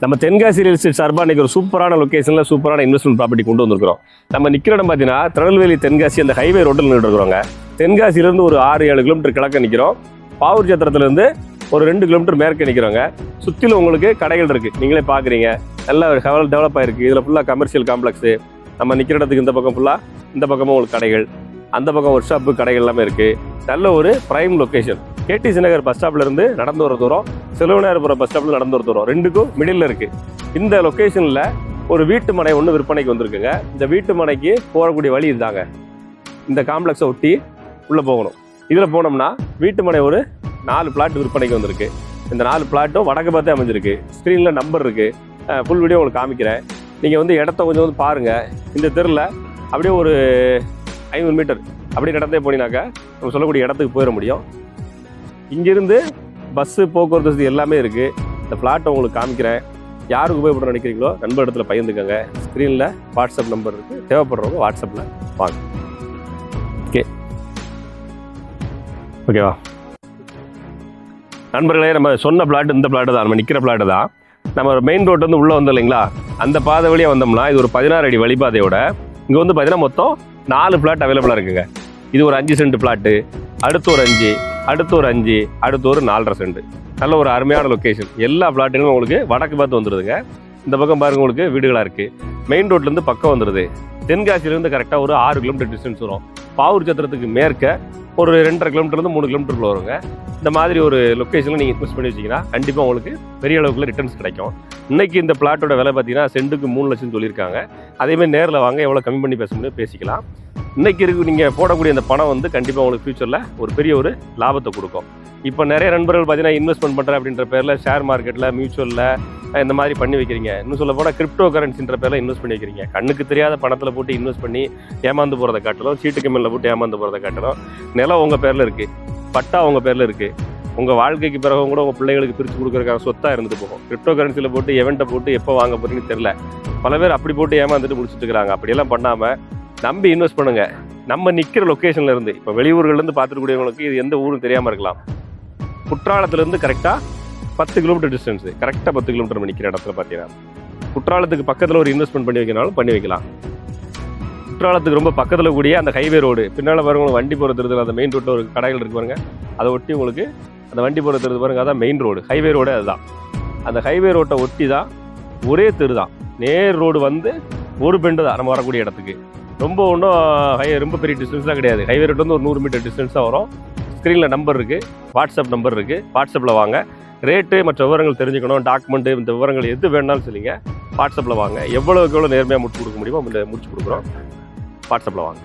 நம்ம Tenkasi real estate சார்பாக இன்றைக்கி ஒரு சூப்பரான லொக்கேஷனில் சூப்பரான இன்வெஸ்ட்மெண்ட் ப்ராப்பர்ட்டி கொண்டு வந்திருக்கிறோம். நம்ம நிற்கிற இடம் பார்த்தீங்கன்னா திருநெல்வேலி தென்காசி அந்த ஹைவே ரோட்டில் நின்றுட்டு இருக்கிறோங்க. தென்காசியிலேருந்து ஒரு 6-7 கிலோமீட்டர் கிழக்க நிற்கிறோம். பாவூர் சத்திரத்துலேருந்து ஒரு 2 கிலோமீட்டர் மேற்க நிற்கிறோங்க. சுற்றிலும் உங்களுக்கு கடைகள் இருக்குது, நீங்களே பார்க்குறீங்க. நல்லா டெவலப் ஆகிருக்கு. இதில் ஃபுல்லாக கமர்ஷியல் காம்ப்ளெக்ஸு. நம்ம நிற்கிற இடத்துக்கு இந்த பக்கம் ஃபுல்லாக, இந்த பக்கமும் உங்களுக்கு கடைகள், அந்த பக்கம் ஒர்க் ஷாப்பு கடைகள் எல்லாமே இருக்குது. நல்ல ஒரு ப்ரைம் லொக்கேஷன். கேடிசி நகர் பஸ் ஸ்டாப்லேருந்து நடந்து வர தூரம், செல்வநாயகபுரம் பஸ் ஸ்டாப்பில் நடந்து வர தூரம், ரெண்டுக்கும் மிடில் இருக்குது. இந்த லொக்கேஷனில் ஒரு வீட்டு மனை ஒன்று விற்பனைக்கு வந்திருக்குங்க. இந்த வீட்டு மனைக்கு போகக்கூடிய வழி இதுதாங்க. இந்த காம்ப்ளெக்ஸை ஒட்டி உள்ளே போகணும். இதில் போனோம்னா வீட்டு மனை ஒரு 4 பிளாட் விற்பனைக்கு வந்திருக்கு. இந்த 4 பிளாட்டும் வடக்கு பார்த்தே அமைஞ்சிருக்கு. ஸ்க்ரீனில் நம்பர் இருக்குது. ஃபுல் வீடியோ உங்களுக்கு காமிக்கிறேன். நீங்கள் வந்து இடத்த கொஞ்சம் வந்து பாருங்கள். இந்த தெருவில் அப்படியே ஒரு 500 மீட்டர் அப்படியே நடந்தே போனீங்கன்னாக்கா நம்ம சொல்லக்கூடிய இடத்துக்கு போயிட முடியும். இங்கேருந்து பஸ்ஸு போக்குவரத்து வசதி எல்லாமே இருக்குது. இந்த ஃப்ளாட்டை உங்களுக்கு காமிக்கிறேன். யாருக்கு உபயோகப்பட நினைக்கிறீங்களோ நண்பர் இடத்துல பகிர்ந்துக்கங்க. ஸ்க்ரீனில் வாட்ஸ்அப் நம்பர் இருக்குது. தேவைப்படுறவங்க வாட்ஸ்அப்பில் வாங்க. ஓகேவா நண்பர்களே, நம்ம சொன்ன பிளாட் இந்த பிளாட்டு தான். நம்ம நிற்கிற பிளாட்டு தான். நம்ம மெயின் ரோட் வந்து உள்ளே வந்தோம் இல்லைங்களா, அந்த பாதை வழியாக வந்தோம்னா இது ஒரு 16 அடி வழிபாதையோட இங்கே வந்து பார்த்தீங்கன்னா மொத்தம் 4 பிளாட் அவைலபிளாக இருக்குங்க. இது ஒரு 5 சென்ட் பிளாட்டு, அடுத்து ஒரு 5, அடுத்து ஒரு 5, அடுத்து ஒரு 4.5 சென்ட். நல்ல ஒரு அருமையான லொக்கேஷன். எல்லா பிளாட்டுகளும் உங்களுக்கு வடக்கு பார்த்து வந்துடுதுங்க. இந்த பக்கம் பாருங்க, உங்களுக்கு வீடுகளாக இருக்குது. மெயின் ரோட்லேருந்து பக்கம் வந்துடுது. தென்காசியிலேருந்து கரெக்டாக ஒரு 6 கிலோமீட்டர் டிஸ்டன்ஸ் வரும். பாவூர் சத்திரத்துக்கு மேற்க ஒரு 2.5 கிலோமீட்டர்லேருந்து 3 கிலோமீட்டருக்குள்ள வருங்க. இந்த மாதிரி ஒரு லொக்கேஷனில் நீங்கள் இன்வெஸ்ட் பண்ணி வச்சிங்கன்னா கண்டிப்பாக உங்களுக்கு பெரிய அளவுக்குள்ள ரிட்டர்ன்ஸ் கிடைக்கும். இன்றைக்கி இந்த பிளாட்டோட விலை பார்த்தீங்கன்னா சென்ட்டுக்கு 3 லட்சம் சொல்லியிருக்காங்க. அதேமாதிரி நேரில் வாங்க, எவ்வளோ கம்மி பண்ணி பேச முடியும் பேசிக்கலாம். இன்றைக்கி நீங்கள் போடக்கூடிய அந்த பணம் வந்து கண்டிப்பாக உங்களுக்கு ஃபியூச்சரில் ஒரு பெரிய ஒரு லாபத்தை கொடுக்கும். இப்போ நிறைய நண்பர்கள் பார்த்தீங்கன்னா இன்வெஸ்ட்மெண்ட் பண்ணுறேன் அப்படின்ற பேரில் ஷேர் மார்க்கெட்டில், மியூச்சுவலில் இந்த மாதிரி பண்ணி வைக்கிறீங்க. இன்னும் சொல்ல போனால் கிரிப்டோ கரன்சின்ற பேரில் இன்வெஸ்ட் பண்ணி வைக்கிறீங்க. கண்ணுக்கு தெரியாத பணத்தில் போட்டு இன்வெஸ்ட் பண்ணி ஏமாந்து போகிறத காட்டலும், சீட்டு கம்பெனியில் போட்டு ஏமாந்து போகிறத காட்டலும், நிலம் உங்கள் பேரில் இருக்குது, பட்டா உங்கள் பேரில் இருக்குது. உங்கள் வாழ்க்கைக்கு பிறகு கூட உங்கள் பிள்ளைகளுக்கு பிரித்து கொடுக்குறதுக்காக சொத்தாக இருந்துட்டு போகும். கிரிப்டோ கரன்சியில் போட்டு எவெண்ட்டை போட்டு எப்போ வாங்க போகிறீங்கன்னு தெரில. பல பேர் அப்படி போட்டு ஏமாந்துட்டு முடிச்சுட்டு இருக்கிறாங்க. அப்படியெல்லாம் பண்ணாமல் நம்பி இன்வெஸ்ட் பண்ணுங்கள். நம்ம நிற்கிற லொக்கேஷனில் இருந்து, இப்போ வெளியூர்கள்லேருந்து பார்த்துக்கூடியவங்களுக்கு இது எந்த ஊரும் தெரியாமல் இருக்கலாம். குற்றாலத்துலேருந்து கரெக்டாக 10 கிலோமீட்டர் டிஸ்டன்ஸு, கரெக்டாக 10 கிலோமீட்டர் நம்ம நிற்கிற இடத்துல பார்த்தீங்கன்னா குற்றாலத்துக்கு பக்கத்தில் ஒரு இன்வெஸ்ட்மெண்ட் பண்ணி வைக்கனாலும் பண்ணி வைக்கலாம். குற்றாலத்துக்கு ரொம்ப பக்கத்தில் கூடிய அந்த ஹைவே ரோடு பின்னால் பாருங்க, வண்டி போகிற திருது அந்த மெயின் ரோட்டில் ஒரு கடைகள் இருக்கு பாருங்க. அதை ஒட்டி உங்களுக்கு அந்த வண்டி போகிற திருது பாருங்க, அதான் மெயின் ரோடு. ஹைவே ரோடு அதுதான். அந்த ஹைவே ரோட்டை ஒட்டி தான் ஒரே தெரு தான். நேர் ரோடு வந்து ஒரு பெண்டு தான் நம்ம வரக்கூடிய இடத்துக்கு. ரொம்ப ஒன்றும் ரொம்ப பெரிய டிஸ்டன்ஸ்லாம் கிடையாது. ஹைவே ரோட் வந்து ஒரு 100 மீட்டர் டிஸ்டன்ஸ் தான் வரும். ஸ்க்ரீனில் நம்பர் இருக்குது, வாட்ஸ்அப் நம்பர் இருக்குது. வாட்ஸ்அப்பில் வாங்க. ரேட்டு மற்ற விவரங்கள் தெரிஞ்சுக்கணும், டாக்குமெண்ட்டு இந்த விவரங்கள் எது வேணாலும் சொல்லிங்க. வாட்ஸ்அப்பில் வாங்க. எவ்வளோக்கு எவ்வளோ நேர்மையாக முடிச்சு கொடுக்க முடியுமோ முடிச்சு கொடுக்குறோம். வாட்ஸ்அப்பில் வாங்க.